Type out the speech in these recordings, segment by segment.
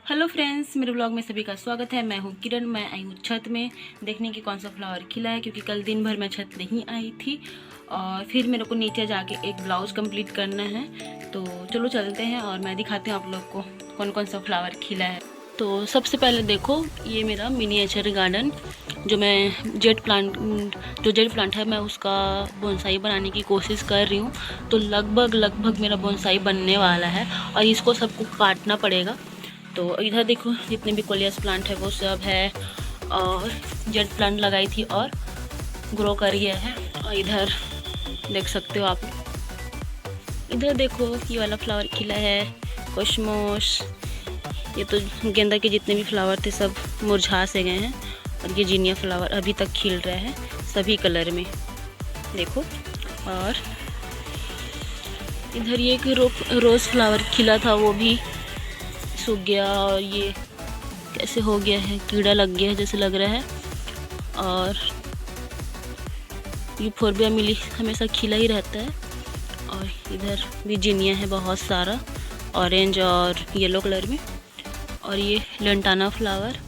Hello friends, मेरे blog में सभी का स्वागत है। मैं हूँ किरण। मैं आई हूँ छत में देखने की कौन सा फ्लावर खिला है, क्योंकि कल दिन भर मैं छत नहीं आई थी और फिर मेरे को नीचे जाके एक ब्लाउज़ कंप्लीट करना है। तो चलो चलते हैं और मैं दिखाती हूँ आप लोग को कौन कौन सा फ्लावर खिला है। तो सबसे पहले देखो, ये मेरा मिनिएचर गार्डन जो जेड प्लांट है, मैं उसका बोनसाई बनाने की कोशिश कर रही हूँ। तो लगभग मेरा बोनसाई बनने वाला है और इसको सबको काटना पड़ेगा। तो इधर देखो, जितने भी कोलियस प्लांट है वो सब है और जेड प्लांट लगाई थी और ग्रो कर गया है। और इधर देख सकते हो आप, इधर देखो ये वाला फ्लावर खिला है, कोस्मोस। ये तो गेंदा के जितने भी फ्लावर थे सब मुरझा से गए हैं और ये जीनिया फ्लावर अभी तक खिल रहा है सभी कलर में, देखो। और इधर ये एक रोज़ फ्लावर खिला था, वो भी सूख गया और ये कैसे हो गया है, कीड़ा लग गया है जैसे लग रहा है। और ये फोरबिया मिली हमेशा खिला ही रहता है। और इधर भी जिनिया है बहुत सारा, ऑरेंज और येलो कलर में। और ये लंटाना फ्लावर,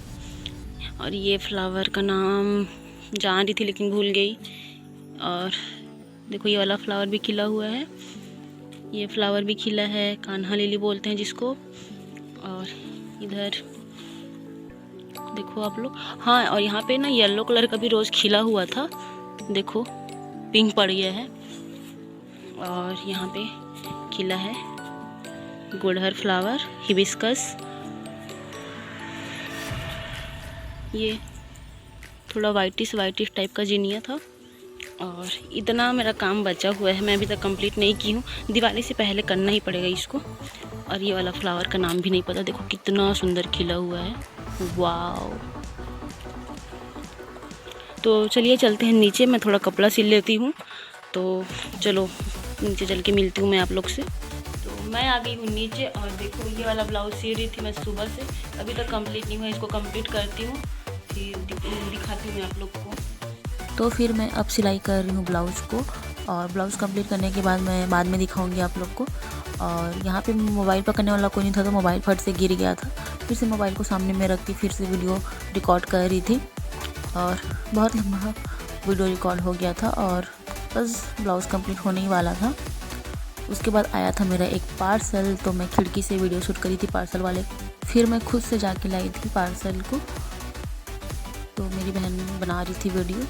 और ये फ्लावर का नाम जान रही थी लेकिन भूल गई। और देखो ये वाला फ्लावर भी खिला हुआ है, ये फ्लावर भी खिला है, कान्हा लिली बोलते हैं जिसको। और इधर देखो आप लोग, हाँ, और यहाँ पे ना येलो कलर का भी रोज़ खिला हुआ था, देखो पिंक पड़ गया है। और यहाँ पे खिला है गुड़हल फ्लावर, हिबिस्कस। ये थोड़ा वाइटिश टाइप का जिनिया था। और इतना मेरा काम बचा हुआ है, मैं अभी तक कंप्लीट नहीं की हूँ। दिवाली से पहले करना ही पड़ेगा इसको। और ये वाला फ्लावर का नाम भी नहीं पता, देखो कितना सुंदर खिला हुआ है, वाव। तो चलिए चलते हैं नीचे, मैं थोड़ा कपड़ा सिल लेती हूँ। तो चलो नीचे चल के मिलती हूँ मैं आप लोग से। तो मैं आ गई हूँ नीचे और देखो ये वाला ब्लाउज सी रही थी मैं सुबह से, अभी तक कंप्लीट नहीं हुआ। इसको कंप्लीट करती हूँ फिर दिखाती हूँ मैं आप लोग को। तो फिर मैं अब सिलाई कर रही हूँ ब्लाउज़ को, और ब्लाउज़ कंप्लीट करने के बाद मैं बाद में दिखाऊंगी आप लोग को। और यहाँ पे मोबाइल पकड़ने वाला कोई नहीं था, तो मोबाइल फट से गिर गया था। फिर से मोबाइल को सामने में रख के फिर से वीडियो रिकॉर्ड कर रही थी और बहुत लंबा वीडियो रिकॉर्ड हो गया था और बस ब्लाउज़ कंप्लीट होने ही वाला था। उसके बाद आया था मेरा एक पार्सल, तो मैं खिड़की से वीडियो शूट करी थी पार्सल वाले। फिर मैं खुद से जाके लाई थी पार्सल को, तो मेरी बहन बना रही थी वीडियो।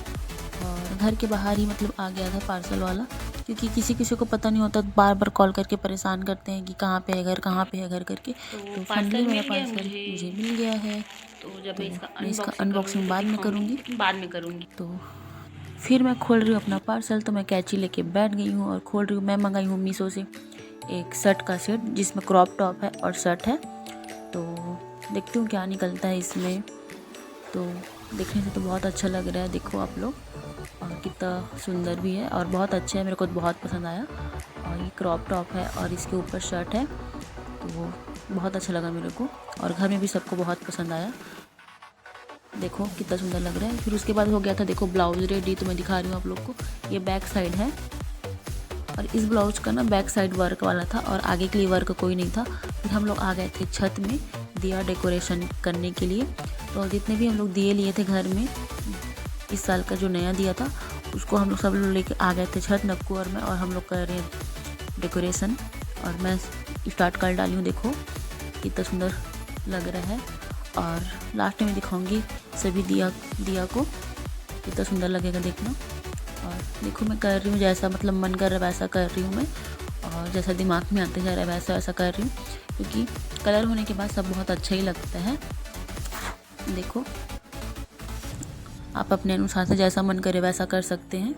और घर के बाहर ही मतलब आ गया था पार्सल वाला, क्योंकि किसी को पता नहीं होता, बार बार कॉल करके परेशान करते हैं कि कहाँ पे है घर, कहाँ पे है घर करके। तो फाइनली मेरा पार्सल मुझे मिल गया है। तो जब मैं इसका अनबॉक्सिंग बाद में करूँगी। तो फिर मैं खोल रही हूँ अपना पार्सल, तो मैं कैंची लेके बैठ गई हूँ और खोल रही हूँ। मैं मंगाई हूँ मीशो से एक शर्ट का सेट, जिसमें क्रॉप टॉप है और शर्ट है। तो देखती हूँ क्या निकलता है इसमें। तो देखने से तो बहुत अच्छा लग रहा है, देखो आप लोग, और कितना सुंदर भी है और बहुत अच्छा है, मेरे को बहुत पसंद आया। और ये क्रॉप टॉप है और इसके ऊपर शर्ट है, तो वो बहुत अच्छा लगा मेरे को और घर में भी सबको बहुत पसंद आया। देखो कितना सुंदर लग रहा है। फिर उसके बाद हो गया था, देखो ब्लाउज रेडी, तो मैं दिखा रही हूँ आप लोग को। ये बैक साइड है और इस ब्लाउज का ना बैक साइड वर्क वाला था और आगे के लिए वर्क कोई नहीं था। फिर हम लोग आ गए थे छत में दिया डेकोरेशन करने के लिए। तो जितने भी हम लोग दिए लिए थे घर में, इस साल का जो नया दिया था, उसको हम लोग सब लोग लेके आ गए थे छत, नक्कू और मैं, और हम लोग कर रहे हैं डेकोरेशन। और मैं स्टार्ट कर डाली हूँ, देखो कितना सुंदर लग रहा है। और लास्ट में दिखाऊंगी सभी दिया को, कितना सुंदर लगेगा देखना। और देखो मैं कर रही हूँ जैसा मतलब मन कर रहा है वैसा कर रही हूँ मैं, और जैसा दिमाग में आते जा रहा है वैसा कर रही हूँ, क्योंकि कलर होने के बाद सब बहुत अच्छा ही लगता है। देखो आप अपने अनुसार से जैसा मन करे वैसा कर सकते हैं।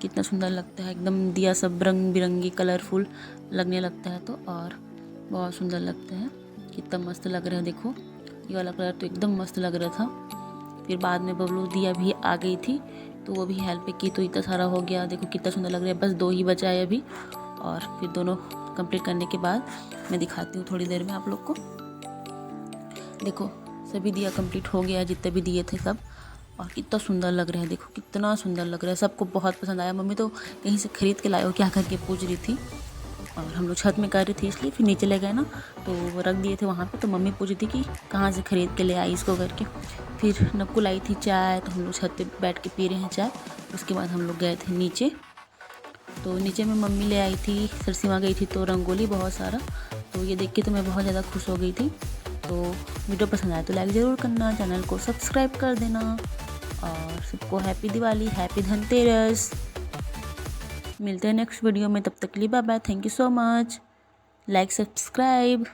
कितना सुंदर लगता है, एकदम दिया सब रंग बिरंगी कलरफुल लगने लगता है तो, और बहुत सुंदर लगता है, कितना मस्त लग रहा है। देखो ये वाला कलर तो एकदम मस्त लग रहा था। फिर बाद में बबलू दिया भी आ गई थी, तो वो भी हेल्प की, तो इतना सारा हो गया। देखो कितना सुंदर लग रहा है, बस 2 ही बचा है अभी। और फिर दोनों कंप्लीट करने के बाद मैं दिखाती हूँ थोड़ी देर में आप लोग को। देखो सभी दिया कंप्लीट हो गया, जितने भी दिए थे सब, और कितना सुंदर लग रहा है, देखो कितना सुंदर लग रहा है, सबको बहुत पसंद आया। मम्मी तो कहीं से ख़रीद के लाए हो क्या करके पूछ रही थी। और हम लोग छत में कर रहे थे इसलिए फिर नीचे ले गए ना, तो वो रख दिए थे वहाँ पे। तो मम्मी पूछ रही थी कि कहाँ से ख़रीद के ले आई इसको करके। फिर नक्कू लाई थी चाय, तो हम लोग छत पे बैठ के पी रहे हैं चाय। उसके बाद हम लोग गए थे नीचे। तो नीचे में मम्मी ले आई थी, सरसीमा गई थी तो रंगोली बहुत सारा। तो ये देख के तो मैं बहुत ज़्यादा खुश हो गई थी। तो वीडियो पसंद आए तो लाइक ज़रूर करना, चैनल को सब्सक्राइब कर देना और सबको हैप्पी दिवाली, हैप्पी धनतेरस। मिलते हैं नेक्स्ट वीडियो में, तब तक के लिए bye bye. Thank you so much. Like subscribe.